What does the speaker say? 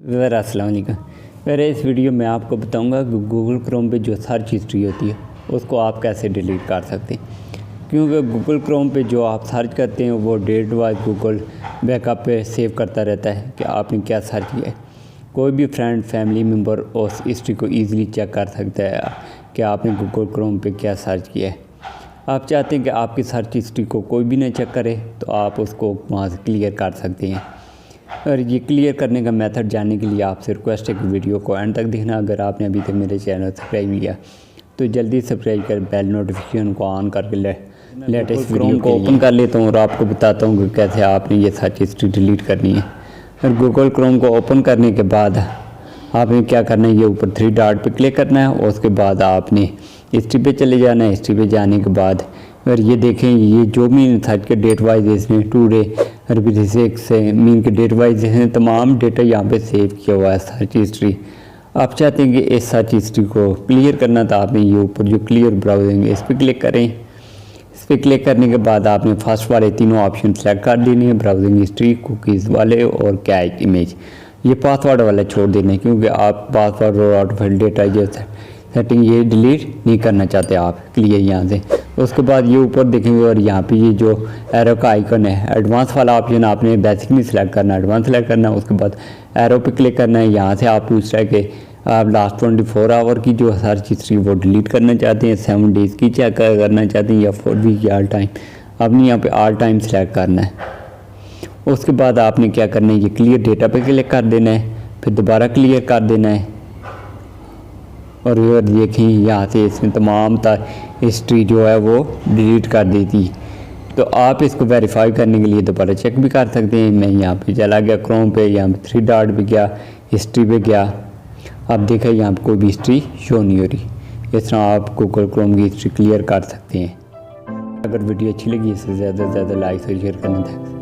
ज़रा अस्सलाम वालेकुम। मेरे इस वीडियो में आपको बताऊंगा कि गूगल क्रोम पे जो सर्च हिस्ट्री होती है उसको आप कैसे डिलीट कर सकते हैं, क्योंकि गूगल क्रोम पे जो आप सर्च करते हैं वो डेट वाइज गूगल बैकअप पे सेव करता रहता है कि आपने क्या सर्च किया है। कोई भी फ्रेंड फैमिली मेम्बर उस हिस्ट्री को ईज़िली चेक कर सकता है कि आपने गूगल क्रोम पे क्या सर्च किया है। आप चाहते हैं कि आपकी सर्च हिस्ट्री को कोई भी ना चेक करे तो आप उसको वहाँ से क्लियर कर सकते हैं। और ये क्लियर करने का मेथड जानने के लिए आपसे रिक्वेस्ट है कि वीडियो को एंड तक देखना। अगर आपने अभी तक मेरे चैनल सब्सक्राइब किया तो जल्दी सब्सक्राइब कर बेल नोटिफिकेशन को ऑन करके लेटेस्ट वीडियो को ओपन कर लेता हूँ और आपको बताता हूँ कि कैसे आपने ये सर्च हिस्ट्री डिलीट करनी है। और गूगल क्रोम को ओपन करने के बाद आपने क्या करना है, ये ऊपर 3 डॉट पे क्लिक करना है और उसके बाद आपने हिस्ट्री पे चले जाना है। हिस्ट्री पे जाने के बाद और ये देखें, ये जो भी सर्च के डेट वाइज इसमें टुडे और 6 से मीन के डेट वाइज हैं, तमाम डेटा यहाँ पे सेव किया हुआ है सर्च हिस्ट्री। आप चाहते हैं कि इस सर्च हिस्ट्री को क्लियर करना तो आपने ये ऊपर जो क्लियर ब्राउजिंग है इस पर क्लिक करें। इस पर क्लिक करने के बाद आपने फर्स्ट वाले तीनों ऑप्शन सेलेक्ट कर देने हैं, ब्राउजिंग हिस्ट्री, कुकीज़ वाले और कैच इमेज। ये पासवर्ड वाला छोड़ देना है क्योंकि आप पासवर्ड और आउटफिल डेटा जो सेटिंग ये डिलीट नहीं करना चाहते आप, क्लियर यहाँ से। उसके बाद ये ऊपर देखेंगे और यहाँ पे ये जो एरो का आइकन है, एडवांस वाला ऑप्शन आपने बेसिक नहीं सिलेक्ट करना, एडवांस सेलेक्ट करना है। उसके बाद एरो पे क्लिक करना है। यहाँ से आप पूछ रहे हैं कि आप लास्ट 24 आवर की जो सर्च हिस्ट्री वो डिलीट करना चाहते हैं, 7 डेज़ की चेक करना चाहते हैं या 4 वीक या ऑल टाइम। आपने यहाँ पे ऑल टाइम सेलेक्ट करना है। उसके बाद आपने क्या करना है, ये क्लियर डेटा पे क्लिक कर देना है, फिर दोबारा क्लियर कर देना है। और ये देखें यहाँ से इसमें तमाम हिस्ट्री जो है वो डिलीट कर देती। तो आप इसको वेरीफाई करने के लिए दोबारा चेक भी कर सकते हैं। मैं यहाँ पे चला गया क्रोम पे, यहाँ पे 3 डॉट पे गया, हिस्ट्री पे गया। अब देखें यहाँ पे कोई भी हिस्ट्री शो नहीं हो रही। इस तरह आप गूगल क्रोम की हिस्ट्री क्लियर कर सकते हैं। अगर वीडियो अच्छी लगी इसे ज़्यादा से ज़्यादा लाइक और शेयर करना था।